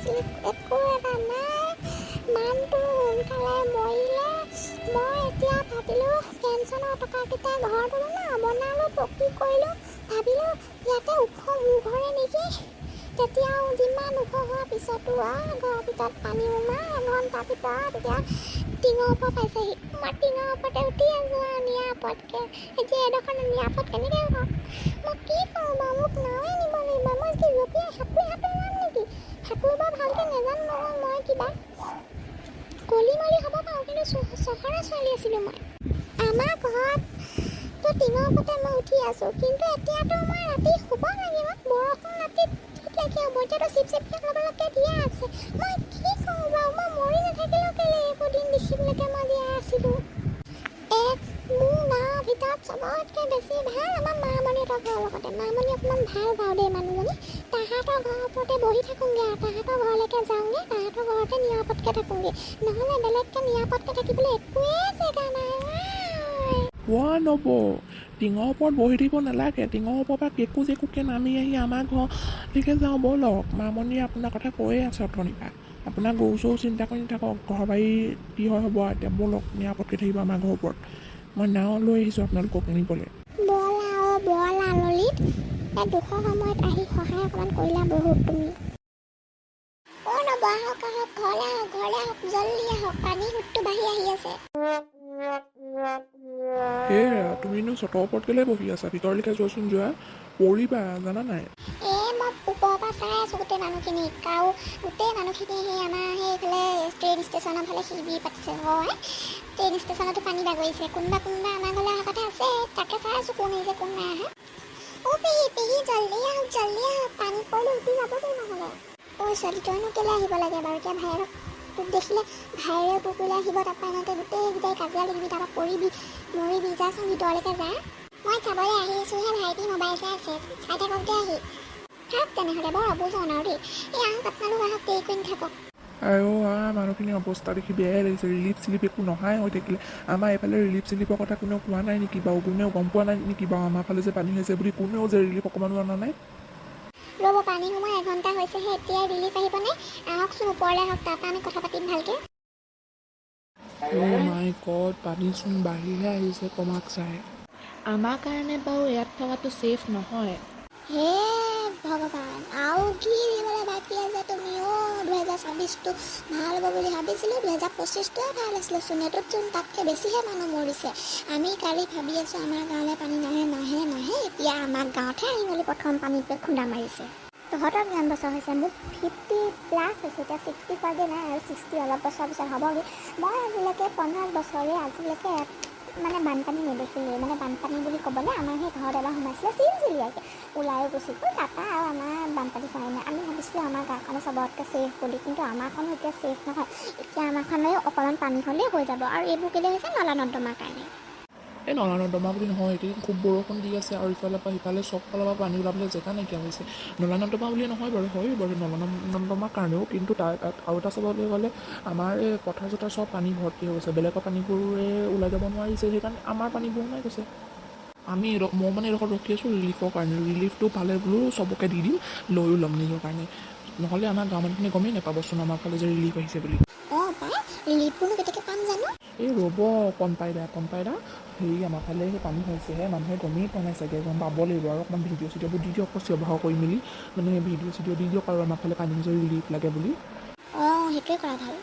পাইছিলোঁ, একো এটা নাই। মানুহটো সোনকালে মৰিলে। মই এতিয়া ভাবিলোঁ পেঞ্চনৰ টকাকেইটা ঘৰটো বনালোঁ, পকী কৰিলোঁ। ভাবিলোঁ ইয়াতে ওখ মোৰ ঘৰে নেকি। তেতিয়াও যিমান ওখ হোৱাৰ পিছতো ঘৰৰ ভিতৰত পানী সোমাই এঘণ্টাৰ ভিতৰত এতিয়া টিঙৰ ওপৰত পাইছেহি। মই টিঙৰ ওপৰতে উঠি আছোঁ আৰু নিৰাপদকৈ। এতিয়া এডোখৰ নিৰাপদ কেনেকৈ হ'ব? মই কি কৰোঁ বাৰু? মোক নাৱে নিব লাগিব। মই কি জঁপিয়াই সাঁতুৰি যাম নেকি? সাঁতুৰিব ভালকৈ নাজানো নহয়। মই কিবা কলি মলি হ'ব পাৰোঁ, কিন্তু চহৰৰ ছোৱালী আছিলোঁ মই। আমাৰ ঘৰততো টিঙৰ ওপৰতে মই উঠি আছোঁ, কিন্তু এতিয়াতো মই ৰাতি শুব লাগিব। বৰষুণ ৰাতিত কি হ'ব? এতিয়াতো চিপচিপকৈ খাবলৈকে দিয়া আছে। মই কি কৰোঁ বাৰু? মই মৰি নাথাকিলেও কেলৈ একো দিন দেখিবলৈকে মই দিয়া আছিলোঁ। মোৰ গাঁৱৰ ভিতৰত চবতকৈ বেছি ভাল আমাৰ মামণিহঁতৰ ঘৰৰ লগতে। মামণি অকণমান ভাল পাওঁ দেই মানুহজনী। তাহাঁতৰ ঘৰৰ ওপৰতে বহি থাকোঁগৈ আৰু তাহাঁতৰ ঘৰলৈকে যাওঁগৈ, তাহাঁতৰ ঘৰতে নিৰাপদকৈ থাকোঁগৈ। নহ'লে বেলেগকৈ নিৰাপদকৈ থাকিবলৈ একোৱেই জেগা নাই। নব টিঙৰ ওপৰত বহি থাকিব নালাগে। টিঙৰ ওপৰৰ পৰা কেকু জেকুকে নামি আহি আমাৰ ঘৰলৈকে যাওঁ ব'লক। মামণিয়ে আপোনাৰ কথা কৈয়ে আছে অথনিৰ পৰা। আপোনাৰ গৰু চৰু চিন্তা কৰি নাথাকক, ঘৰ বাৰী কি হয় হ'ব এতিয়া। ব'লক নিৰাপদকৈ থাকিব আমাৰ ঘৰৰ ওপৰত। মই নাও লৈ আহিছোঁ আপোনালোকক নিবলৈ। বলা ললিত, এই দুখৰ সময়ত আহি সহায় অকণমান কৰিলা বহুত তুমি। নব আহক ঘৰলৈ আহক, জল্দি আহক, পানী সোঁতটো বাঢ়ি আহি আছে। তুমিনো চটৰ ওপৰত কেলৈ বহি আছা? ভিতৰলৈকে যোৱাচোন, যোৱা, পৰিবা জানা নাই? মই ওপৰৰ পৰা চাই আছোঁ গোটেই মানুহখিনি, গোটেই মানুহখিনি সেই আমাৰ সেইফালে ট্ৰেইন ষ্টেচনৰ ফালে শিবিৰ পাতিছে হয়। ট্ৰেইন ষ্টেচনতো পানী বাগৰিছে। কোনোবা আমাৰ ঘৰলৈ অহা কথা আছে, তাকে চাই আছোঁ কোন আহিছে কোন নাই আহে। পেহী জল্দি আহক, পানী পৰিলে উঠি যাবগৈ নহ'লে। ছোৱালী তইনো কেলৈ আহিব লাগে বাৰু? এতিয়া ভাইৰক তোক দেখিলে ভাইৰে পুকুৰলৈ আহিব, তাৰপৰা এনেকৈ গোটেই কাজিয়া লাগিবি, তাৰপৰা পৰিবি মৰিবি। যাচোন ভিতৰলৈকে যা। মই চাবলৈ আহি আছোঁহে, ভাইটি মোবাইল চাই আছে, চাই থাকোঁতে আহি থাক তেনেহ'লে। বৰ অবুজন আৰু দেই। আহক আপোনালোক আহক, দেৰি কৰি নাথাকক। মানুহখিনিৰ অৱস্থা দেখি বেয়াই লাগিছে। ৰিলিফ চিলিফ একো নহাই হৈ থাকিলে। আমাৰ এইফালে ৰিলিফ চিলিফৰ কথা কোনেও কোৱা নাই নেকি বাৰু? কোনেও গম পোৱা নাই নেকি বাৰু আমাৰ ফালে যে পানী হৈছে বুলি? কোনেও যে ৰিলিফ অকণমানো অনা নাই? ৰ'ব, পানী সোমাই এঘণ্টা হৈছেহে, এতিয়াই ৰিলিফ আহিবনে? আহকচোন ওপৰলৈ আহক, তাৰপৰা আমি কথা পাতিম ভালকৈ। মাই গড, পানীচোন বাঢ়িহে আহিছে কমাক চাই। আমাৰ কাৰণে বাৰু ইয়াত থকাটো ছেফ নহয়। হে ভগৱান, আৰু কি দিবলৈ বাকী আছে তুমি? 2026টো ভাল হ'ব বুলি ভাবিছিলোঁ, 2025টোৱে ভাল আছিলে চোন। এইটোতচোন তাতকৈ বেছিহে মানুহ মৰিছে। আমি কালি ভাবি আছোঁ আমাৰ গাঁৱলৈ পানী নাহে। এতিয়া আমাৰ গাঁৱতহে আহি মেলি প্ৰথম পানীটোৱে খুন্দা মাৰিছে। তহঁতৰ কিমান বছৰ হৈছে? মোক 50+ হৈছে, এতিয়া 60 পোৱাগৈ নাই আৰু 60 অলপ বছৰ পিছত হ'বগৈ। মই আজিলৈকে 50 বছৰে আজিলৈকে বানপানী নেদেখিলোঁ। বানপানী বুলি ক'বলৈ আমাৰ সেই ঘৰত এবাৰ সোমাইছিলে চিলচিলিয়াকৈ, ওলায়ো গুচি গ'ল। তাৰপৰা আৰু আমাৰ বানপানী হোৱাই নাই। আমি ভাবিছিলোঁ আমাৰ গাঁওখনে চবতকৈ ছেফ বুলি, কিন্তু আমাৰখনো এতিয়া ছেফ নহয়। এতিয়া আমাৰখনে অকণমান পানী হ'লেই হৈ যাব। আৰু এইবোৰ কেলৈ হৈছে? নলা নৰ্দমাৰ কাৰণে। এই নলা নৰ্দমা বুলি নহয়, এতিয়া খুব বৰষুণ দি আছে আৰু ইফালৰ পৰা সিফালে চব ফালৰ পৰা পানী ওলাবলৈ জেগা নাইকিয়া হৈছে। নলা নৰ্দমা বুলি নহয় বাৰু, হয় বাৰু নলা নৰ্দমাৰ কাৰণেও, কিন্তু তাৰ আৰু এটা চাবলৈ গ'লে আমাৰ এই পথাৰ চথাৰ চব পানী ভৰ্তি হৈ গৈছে। বেলেগৰ পানীবোৰে ওলাই যাব নোৱাৰিছে, সেইকাৰণে আমাৰ পানীবোৰ ওলাই গৈছে। মই এইডোখৰত ৰখি আছোঁ ৰিলিফৰ কাৰণে। ৰিলিফটো পালে বোলো চবকে দি দিম, লৈও ল'ম নিজৰ কাৰণে। নহ'লে আমাৰ গাঁৱৰ মানুহখিনি গমেই নাপাবচোন আমাৰ ফালে যে ৰিলিফ আহিছে বুলি। ৰিলিফবোৰনো কেতিয়াকৈ পাম জানো? এই ৰ'ব, কণ পাই দা হেৰি আমাৰ ফালে সেই পানী হৈছেহে, মানুহে গমেই পোৱা নাই চাগে। গম পাব লাগিব আৰু অকণমান ভিডিঅ' চিডিঅ'বোৰ দি দিয়ক, চিঞৰ কৰি মেলি ভিডিঅ' চিডিঅ' দি দিয়ক আৰু আমাৰ ফালে পানী হৈছে, ৰিলিফ লাগে বুলি। সেইটোৱে কৰা ভাল।